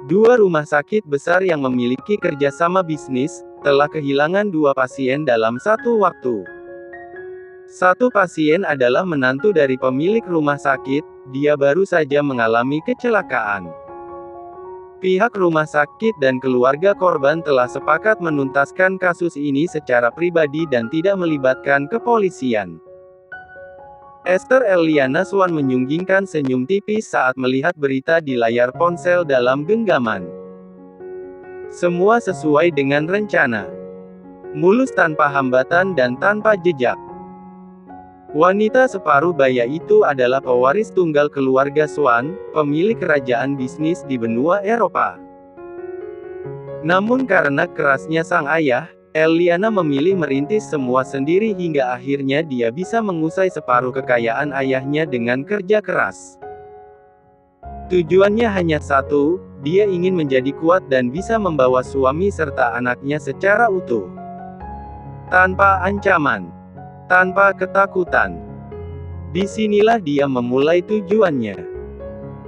Dua rumah sakit besar yang memiliki kerjasama bisnis, telah kehilangan dua pasien dalam satu waktu. Satu pasien adalah menantu dari pemilik rumah sakit, dia baru saja mengalami kecelakaan. Pihak rumah sakit dan keluarga korban telah sepakat menuntaskan kasus ini secara pribadi dan tidak melibatkan kepolisian. Esther Eliana Swan menyunggingkan senyum tipis saat melihat berita di layar ponsel dalam genggaman. Semua sesuai dengan rencana. Mulus tanpa hambatan dan tanpa jejak. Wanita separuh baya itu adalah pewaris tunggal keluarga Swan, pemilik kerajaan bisnis di benua Eropa. Namun karena kerasnya sang ayah, Eliana memilih merintis semua sendiri hingga akhirnya dia bisa mengusai separuh kekayaan ayahnya dengan kerja keras. Tujuannya hanya satu, dia ingin menjadi kuat dan bisa membawa suami serta anaknya secara utuh. Tanpa ancaman. Tanpa ketakutan. Disinilah dia memulai tujuannya.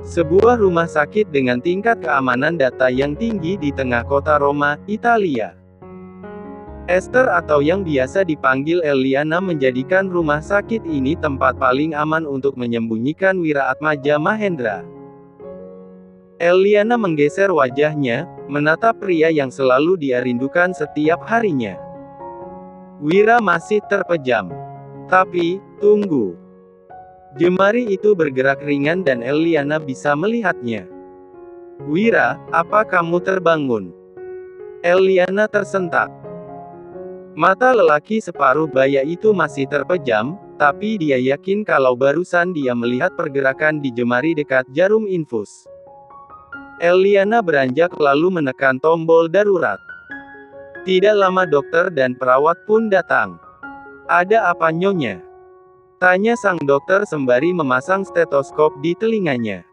Sebuah rumah sakit dengan tingkat keamanan data yang tinggi di tengah kota Roma, Italia. Esther atau yang biasa dipanggil Eliana menjadikan rumah sakit ini tempat paling aman untuk menyembunyikan Wiraatmaja Mahendra. Eliana menggeser wajahnya, menatap pria yang selalu dia rindukan setiap harinya. Wira masih terpejam. Tapi, tunggu. Jemari itu bergerak ringan dan Eliana bisa melihatnya. Wira, apa kamu terbangun? Eliana tersentak. Mata lelaki separuh baya itu masih terpejam, tapi dia yakin kalau barusan dia melihat pergerakan di jemari dekat jarum infus. Eliana beranjak lalu menekan tombol darurat. Tidak lama dokter dan perawat pun datang. Ada apa nyonya? Tanya sang dokter sembari memasang stetoskop di telinganya.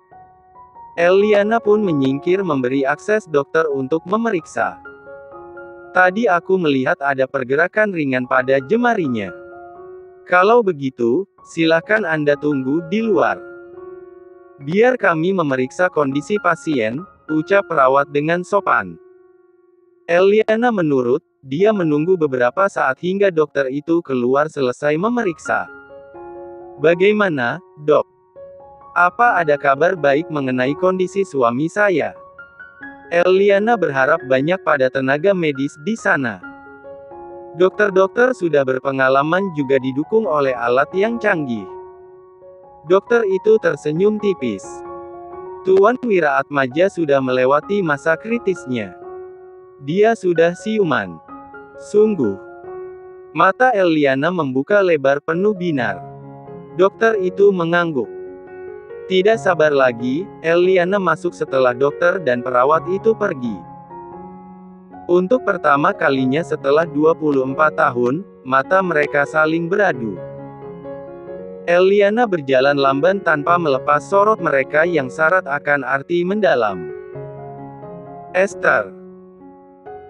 Eliana pun menyingkir memberi akses dokter untuk memeriksa. Tadi aku melihat ada pergerakan ringan pada jemarinya. Kalau begitu, silakan Anda tunggu di luar. Biar kami memeriksa kondisi pasien, ucap perawat dengan sopan. Eliana menurut, dia menunggu beberapa saat hingga dokter itu keluar selesai memeriksa. Bagaimana, dok? Apa ada kabar baik mengenai kondisi suami saya? Eliana berharap banyak pada tenaga medis di sana. Dokter-dokter sudah berpengalaman juga didukung oleh alat yang canggih. Dokter itu tersenyum tipis. Tuan Wiraatmaja sudah melewati masa kritisnya. Dia sudah siuman. Sungguh. Mata Eliana membuka lebar penuh binar. Dokter itu mengangguk. Tidak sabar lagi, Eliana masuk setelah dokter dan perawat itu pergi. Untuk pertama kalinya setelah 24 tahun, mata mereka saling beradu. Eliana berjalan lamban tanpa melepas sorot mereka yang syarat akan arti mendalam. Esther.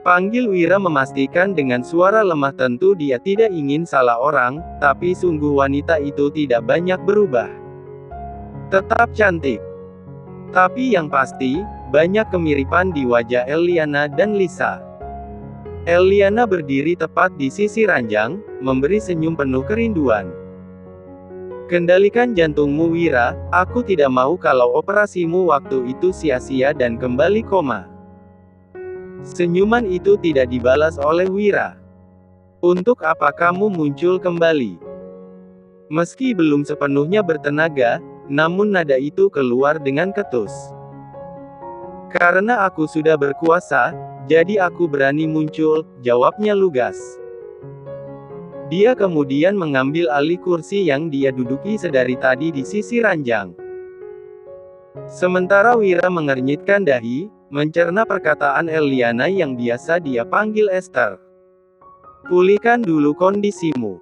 Panggil Wira memastikan dengan suara lemah tentu dia tidak ingin salah orang, tapi sungguh wanita itu tidak banyak berubah. Tetap cantik. Tapi yang pasti, banyak kemiripan di wajah Eliana dan Lisa. Eliana berdiri tepat di sisi ranjang, memberi senyum penuh kerinduan. Kendalikan jantungmu Wira, aku tidak mau kalau operasimu waktu itu sia-sia dan kembali koma. Senyuman itu tidak dibalas oleh Wira. Untuk apa kamu muncul kembali? Meski belum sepenuhnya bertenaga, namun nada itu keluar dengan ketus. Karena aku sudah berkuasa, jadi aku berani muncul, jawabnya lugas. Dia kemudian mengambil alih kursi yang dia duduki sedari tadi di sisi ranjang. Sementara Wira mengernyitkan dahi, mencerna perkataan Eliana yang biasa dia panggil Esther. Pulihkan dulu kondisimu.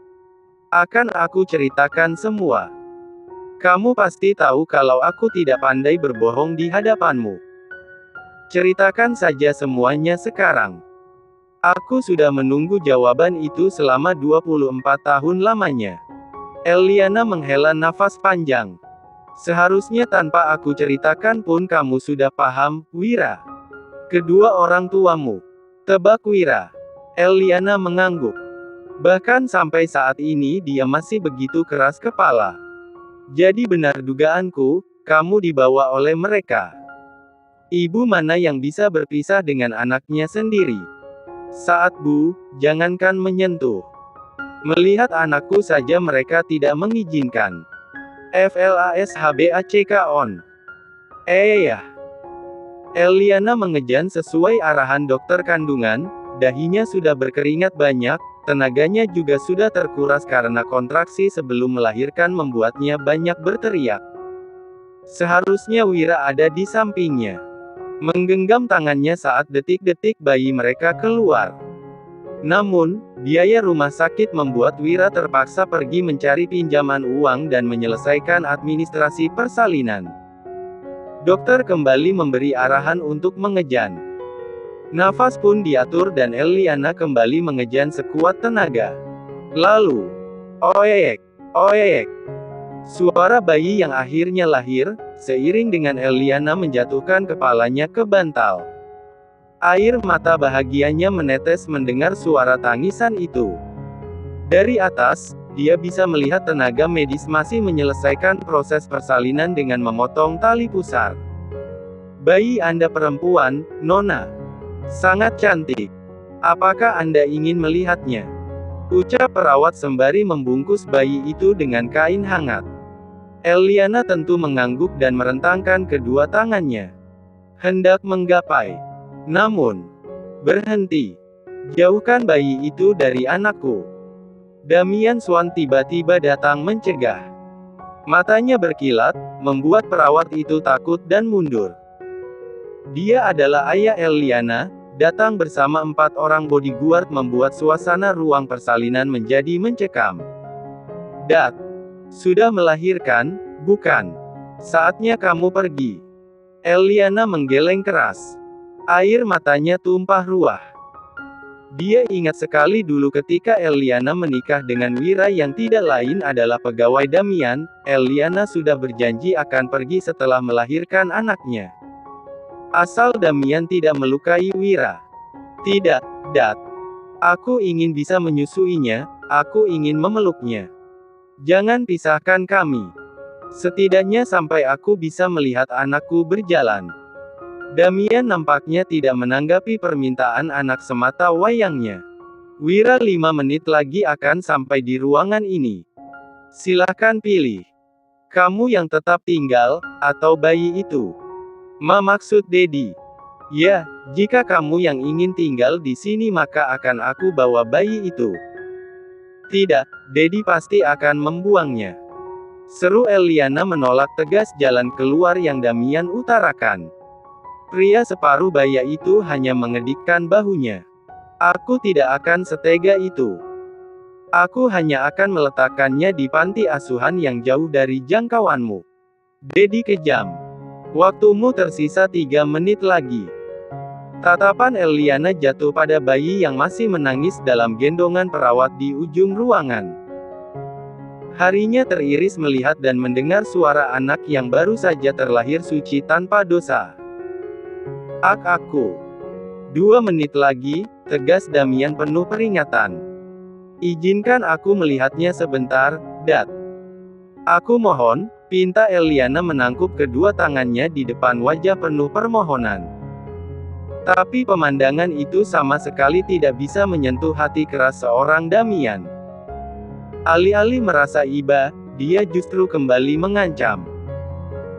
Akan aku ceritakan semua. Kamu pasti tahu kalau aku tidak pandai berbohong di hadapanmu. Ceritakan saja semuanya sekarang. Aku sudah menunggu jawaban itu selama 24 tahun lamanya. Eliana menghela nafas panjang. Seharusnya tanpa aku ceritakan pun kamu sudah paham, Wira. Kedua orang tuamu. Tebak Wira. Eliana mengangguk. Bahkan sampai saat ini dia masih begitu keras kepala. Jadi benar dugaanku, kamu dibawa oleh mereka. Ibu mana yang bisa berpisah dengan anaknya sendiri? Saat Bu, jangankan menyentuh. Melihat anakku saja mereka tidak mengizinkan. FLASHBACK on. Ya. Eliana mengejan sesuai arahan dokter kandungan, dahinya sudah berkeringat banyak, tenaganya juga sudah terkuras karena kontraksi sebelum melahirkan membuatnya banyak berteriak. Seharusnya Wira ada di sampingnya. Menggenggam tangannya saat detik-detik bayi mereka keluar. Namun, biaya rumah sakit membuat Wira terpaksa pergi mencari pinjaman uang dan menyelesaikan administrasi persalinan. Dokter kembali memberi arahan untuk mengejan. Nafas pun diatur dan Eliana kembali mengejan sekuat tenaga. Lalu, oek, oek. Suara bayi yang akhirnya lahir, seiring dengan Eliana menjatuhkan kepalanya ke bantal. Air mata bahagianya menetes mendengar suara tangisan itu. Dari atas, dia bisa melihat tenaga medis masih menyelesaikan proses persalinan dengan memotong tali pusar. Bayi Anda perempuan, Nona. Sangat cantik. Apakah Anda ingin melihatnya? Ucap perawat sembari membungkus bayi itu dengan kain hangat. Eliana tentu mengangguk dan merentangkan kedua tangannya. Hendak menggapai. Namun, berhenti. Jauhkan bayi itu dari anakku. Damian Swan tiba-tiba datang mencegah. Matanya berkilat, membuat perawat itu takut dan mundur. Dia adalah ayah Eliana, datang bersama 4 orang bodyguard membuat suasana ruang persalinan menjadi mencekam. Dad, sudah melahirkan, bukan? Saatnya kamu pergi. Eliana menggeleng keras. Air matanya tumpah ruah. Dia ingat sekali dulu ketika Eliana menikah dengan Wira yang tidak lain adalah pegawai Damian. Eliana sudah berjanji akan pergi setelah melahirkan anaknya. Asal Damian tidak melukai Wira. Tidak, Dad. Aku ingin bisa menyusuinya, aku ingin memeluknya. Jangan pisahkan kami. Setidaknya sampai aku bisa melihat anakku berjalan. Damian nampaknya tidak menanggapi permintaan anak semata wayangnya. Wira 5 menit lagi akan sampai di ruangan ini. Silahkan pilih. Kamu yang tetap tinggal, atau bayi itu? Maksud Dedi. Ya, jika kamu yang ingin tinggal di sini maka akan aku bawa bayi itu. Tidak, Dedi pasti akan membuangnya. Seru Eliana menolak tegas jalan keluar yang Damian utarakan. Pria separuh baya itu hanya mengedipkan bahunya. Aku tidak akan setega itu. Aku hanya akan meletakkannya di panti asuhan yang jauh dari jangkauanmu. Dedi kejam. Waktumu tersisa 3 menit lagi. Tatapan Eliana jatuh pada bayi yang masih menangis dalam gendongan perawat di ujung ruangan. Harinya teriris melihat dan mendengar suara anak yang baru saja terlahir suci tanpa dosa. Aku. 2 menit lagi, tegas Damian penuh peringatan. Izinkan aku melihatnya sebentar, Dad. Aku mohon, pinta Eliana menangkup kedua tangannya di depan wajah penuh permohonan. Tapi pemandangan itu sama sekali tidak bisa menyentuh hati keras seorang Damian. Alih-alih merasa iba, dia justru kembali mengancam.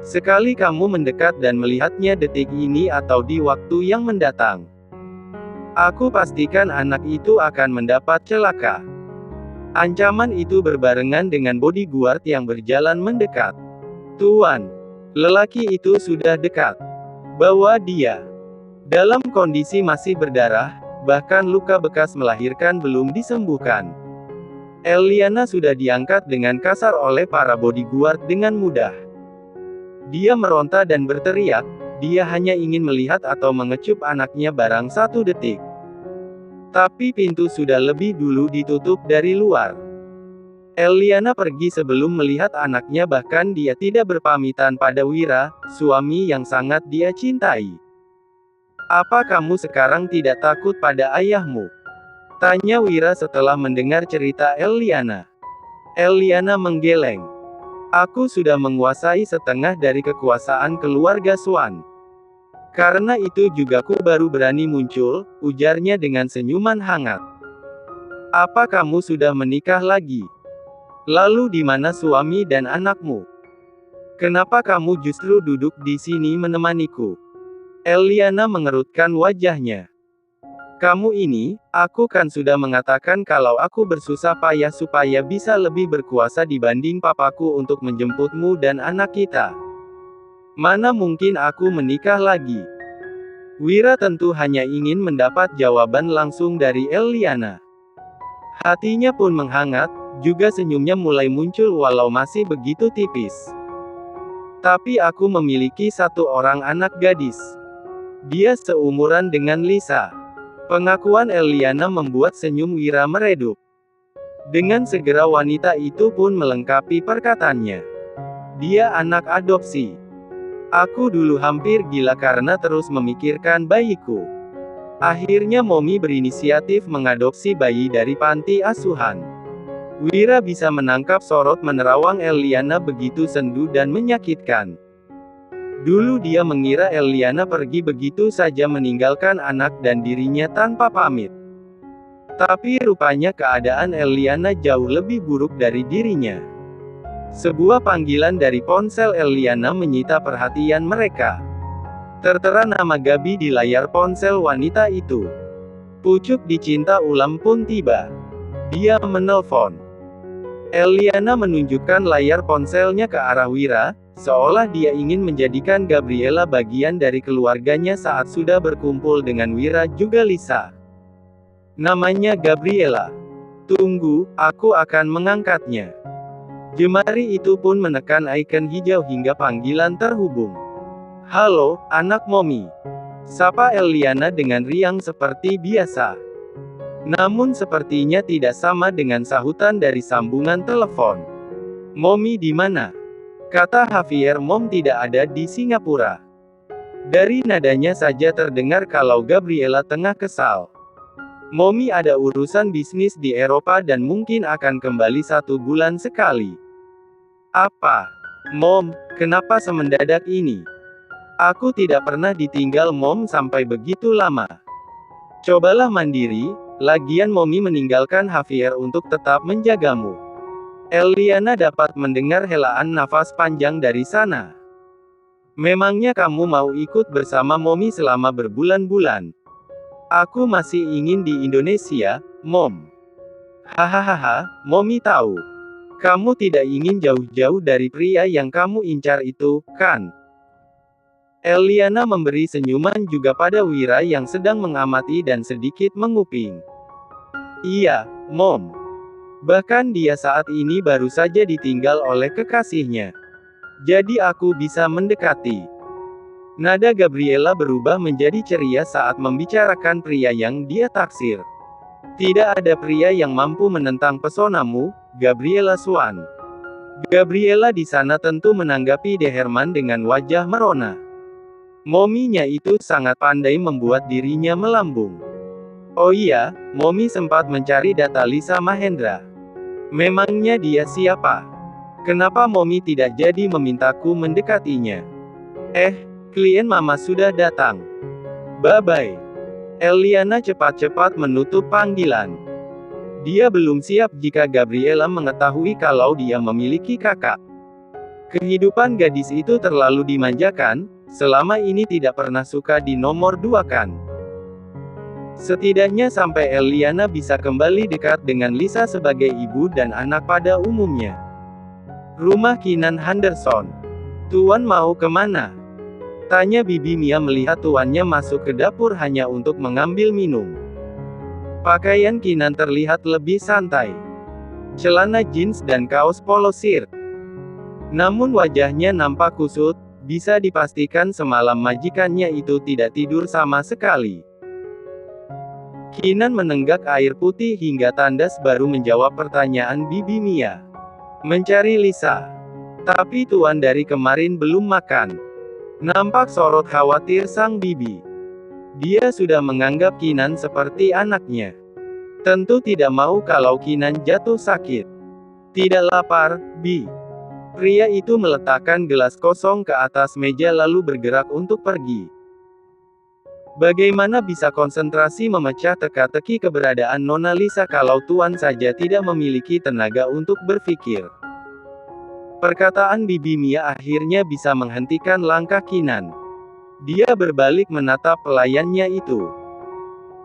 Sekali kamu mendekat dan melihatnya detik ini atau di waktu yang mendatang, aku pastikan anak itu akan mendapat celaka. Ancaman itu berbarengan dengan bodyguard yang berjalan mendekat. Tuan, lelaki itu sudah dekat. Bawa dia. Dalam kondisi masih berdarah, bahkan luka bekas melahirkan belum disembuhkan. Eliana sudah diangkat dengan kasar oleh para bodyguard dengan mudah. Dia meronta dan berteriak, dia hanya ingin melihat atau mengecup anaknya barang 1 detik. Tapi pintu sudah lebih dulu ditutup dari luar. Eliana pergi sebelum melihat anaknya bahkan dia tidak berpamitan pada Wira, suami yang sangat dia cintai. Apa kamu sekarang tidak takut pada ayahmu? Tanya Wira setelah mendengar cerita Eliana. Eliana menggeleng. Aku sudah menguasai setengah dari kekuasaan keluarga Swan. Karena itu juga ku baru berani muncul, ujarnya dengan senyuman hangat. Apa kamu sudah menikah lagi? Lalu di mana suami dan anakmu? Kenapa kamu justru duduk di sini menemaniku? Eliana mengerutkan wajahnya. Kamu ini, aku kan sudah mengatakan kalau aku bersusah payah supaya bisa lebih berkuasa dibanding papaku untuk menjemputmu dan anak kita. Mana mungkin aku menikah lagi? Wira tentu hanya ingin mendapat jawaban langsung dari Eliana. Hatinya pun menghangat, juga senyumnya mulai muncul walau masih begitu tipis. Tapi aku memiliki satu orang anak gadis. Dia seumuran dengan Lisa. Pengakuan Eliana membuat senyum Wira meredup. Dengan segera wanita itu pun melengkapi perkataannya. Dia anak adopsi. Aku dulu hampir gila karena terus memikirkan bayiku. Akhirnya Momi berinisiatif mengadopsi bayi dari panti asuhan. Wira bisa menangkap sorot menerawang Eliana begitu sendu dan menyakitkan. Dulu dia mengira Eliana pergi begitu saja meninggalkan anak dan dirinya tanpa pamit. Tapi rupanya keadaan Eliana jauh lebih buruk dari dirinya. Sebuah panggilan dari ponsel Eliana menyita perhatian mereka. Tertera nama Gabi di layar ponsel wanita itu. Pucuk dicinta ulam pun tiba. Dia menelpon. Eliana menunjukkan layar ponselnya ke arah Wira, seolah dia ingin menjadikan Gabriela bagian dari keluarganya saat sudah berkumpul dengan Wira juga Lisa. Namanya Gabriela. Tunggu, aku akan mengangkatnya. Jemari itu pun menekan ikon hijau hingga panggilan terhubung. Halo, anak Momi. Sapa Eliana dengan riang seperti biasa. Namun sepertinya tidak sama dengan sahutan dari sambungan telepon. Momi di mana? Kata Javier, Mom tidak ada di Singapura. Dari nadanya saja terdengar kalau Gabriela tengah kesal. Momi ada urusan bisnis di Eropa dan mungkin akan kembali 1 bulan sekali. Apa? Mom, kenapa semendadak ini? Aku tidak pernah ditinggal Mom sampai begitu lama. Cobalah mandiri, lagian Momi meninggalkan Javier untuk tetap menjagamu. Eliana dapat mendengar helaan nafas panjang dari sana. Memangnya kamu mau ikut bersama Momi selama berbulan-bulan? Aku masih ingin di Indonesia, Mom. Hahaha, Momi tahu. Kamu tidak ingin jauh-jauh dari pria yang kamu incar itu, kan? Eliana memberi senyuman juga pada Wira yang sedang mengamati dan sedikit menguping. Iya, Mom. Bahkan dia saat ini baru saja ditinggal oleh kekasihnya. Jadi aku bisa mendekati. Nada Gabriela berubah menjadi ceria saat membicarakan pria yang dia taksir. Tidak ada pria yang mampu menentang pesonamu, Gabriela Swan. Gabriela di sana tentu menanggapi De Herman dengan wajah merona. Mominya itu sangat pandai membuat dirinya melambung. Oh iya, Momi sempat mencari data Lisa Mahendra. Memangnya dia siapa? Kenapa Momi tidak jadi memintaku mendekatinya? Klien Mama sudah datang. Bye-bye. Eliana cepat-cepat menutup panggilan. Dia belum siap jika Gabriela mengetahui kalau dia memiliki kakak. Kehidupan gadis itu terlalu dimanjakan, selama ini tidak pernah suka di nomor 2 kan. Setidaknya sampai Eliana bisa kembali dekat dengan Lisa sebagai ibu dan anak pada umumnya. Rumah Kinan Henderson. Tuan mau kemana? Tanya Bibi Mia melihat tuannya masuk ke dapur hanya untuk mengambil minum. Pakaian Kinan terlihat lebih santai. Celana jeans dan kaos polo shirt. Namun wajahnya nampak kusut, bisa dipastikan semalam majikannya itu tidak tidur sama sekali. Kinan menenggak air putih hingga tandas baru menjawab pertanyaan Bibi Mia. Mencari Lisa. Tapi tuan dari kemarin belum makan. Nampak sorot khawatir sang bibi. Dia sudah menganggap Kinan seperti anaknya. Tentu tidak mau kalau Kinan jatuh sakit. Tidak lapar, Bi. Pria itu meletakkan gelas kosong ke atas meja lalu bergerak untuk pergi. Bagaimana bisa konsentrasi memecah teka-teki keberadaan Nona Lisa kalau Tuan saja tidak memiliki tenaga untuk berpikir? Perkataan Bibi Mia akhirnya bisa menghentikan langkah Kinan. Dia berbalik menatap pelayannya itu.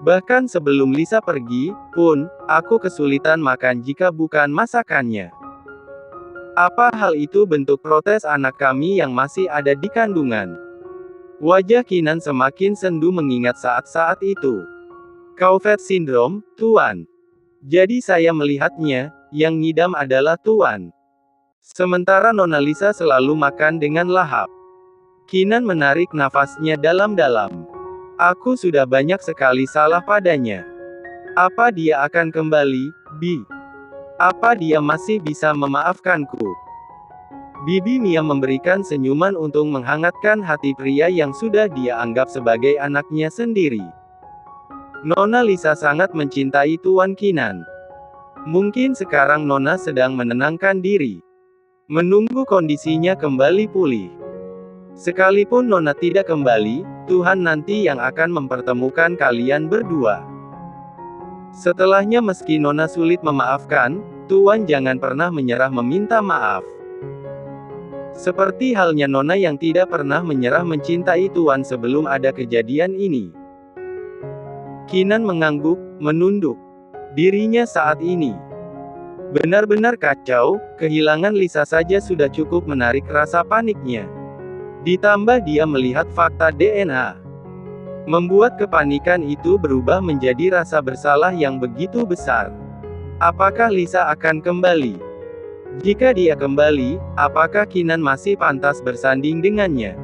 Bahkan sebelum Lisa pergi, pun, aku kesulitan makan jika bukan masakannya. Apa hal itu bentuk protes anak kami yang masih ada di kandungan? Wajah Kinan semakin sendu mengingat saat-saat itu. Couvet Syndrome, Tuan. Jadi saya melihatnya, yang ngidam adalah Tuan. Sementara Nona Lisa selalu makan dengan lahap. Kinan menarik nafasnya dalam-dalam. Aku sudah banyak sekali salah padanya. Apa dia akan kembali, Bi? Apa dia masih bisa memaafkanku? Bibi Mia memberikan senyuman untuk menghangatkan hati pria yang sudah dia anggap sebagai anaknya sendiri. Nona Lisa sangat mencintai Tuan Kinan. Mungkin sekarang Nona sedang menenangkan diri. Menunggu kondisinya kembali pulih. Sekalipun Nona tidak kembali, Tuhan nanti yang akan mempertemukan kalian berdua. Setelahnya meski Nona sulit memaafkan, Tuan jangan pernah menyerah meminta maaf. Seperti halnya Nona yang tidak pernah menyerah mencintai Tuan sebelum ada kejadian ini. Kinan mengangguk, menunduk dirinya saat ini. Benar-benar kacau, kehilangan Lisa saja sudah cukup menarik rasa paniknya. Ditambah dia melihat fakta DNA. Membuat kepanikan itu berubah menjadi rasa bersalah yang begitu besar. Apakah Lisa akan kembali? Jika dia kembali, apakah Kinan masih pantas bersanding dengannya?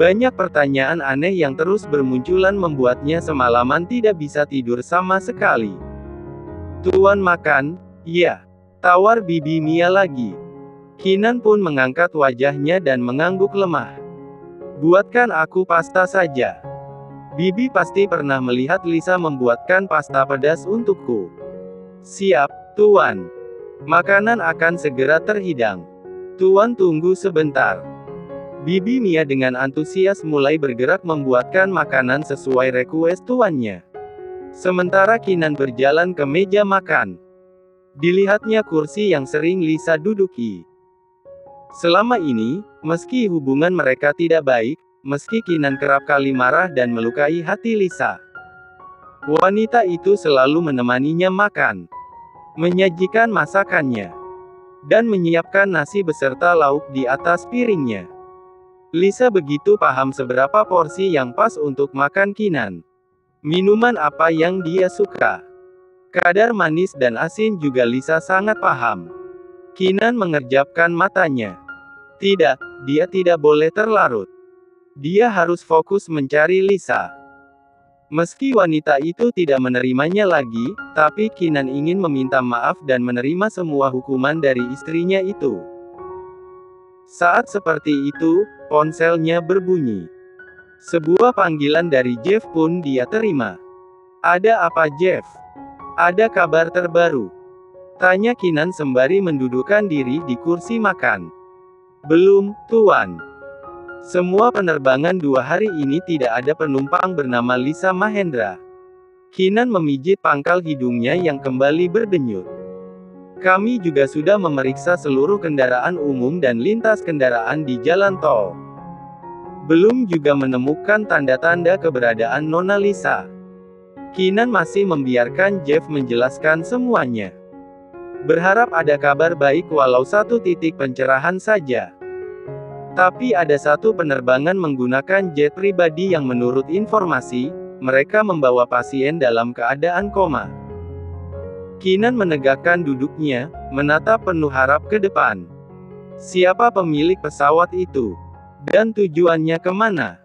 Banyak pertanyaan aneh yang terus bermunculan membuatnya semalaman tidak bisa tidur sama sekali. Tuan makan? Ya. Tawar Bibi Mia lagi. Kinan pun mengangkat wajahnya dan mengangguk lemah. Buatkan aku pasta saja. Bibi pasti pernah melihat Lisa membuatkan pasta pedas untukku. Siap, Tuan. Makanan akan segera terhidang. Tuan tunggu sebentar. Bibi Mia dengan antusias mulai bergerak membuatkan makanan sesuai request tuannya. Sementara Kinan berjalan ke meja makan. Dilihatnya kursi yang sering Lisa duduki. Selama ini, meski hubungan mereka tidak baik, meski Kinan kerap kali marah dan melukai hati Lisa, wanita itu selalu menemaninya makan, menyajikan masakannya, dan menyiapkan nasi beserta lauk di atas piringnya. Lisa begitu paham seberapa porsi yang pas untuk makan Kinan. Minuman apa yang dia suka. Kadar manis dan asin juga Lisa sangat paham. Kinan mengerjapkan matanya. Tidak, dia tidak boleh terlarut. Dia harus fokus mencari Lisa. Meski wanita itu tidak menerimanya lagi, tapi Kinan ingin meminta maaf dan menerima semua hukuman dari istrinya itu. Saat seperti itu, ponselnya berbunyi. Sebuah panggilan dari Jeff pun dia terima. Ada apa Jeff? Ada kabar terbaru? Tanya Kinan sembari mendudukkan diri di kursi makan. Belum, Tuan. Semua penerbangan 2 hari ini tidak ada penumpang bernama Lisa Mahendra. Kinan memijit pangkal hidungnya yang kembali berdenyut. Kami juga sudah memeriksa seluruh kendaraan umum dan lintas kendaraan di jalan tol. Belum juga menemukan tanda-tanda keberadaan Nona Lisa. Kinan masih membiarkan Jeff menjelaskan semuanya. Berharap ada kabar baik walau satu titik pencerahan saja. Tapi ada satu penerbangan menggunakan jet pribadi yang menurut informasi, mereka membawa pasien dalam keadaan koma. Kinan menegakkan duduknya, menatap penuh harap ke depan. Siapa pemilik pesawat itu? Dan tujuannya kemana?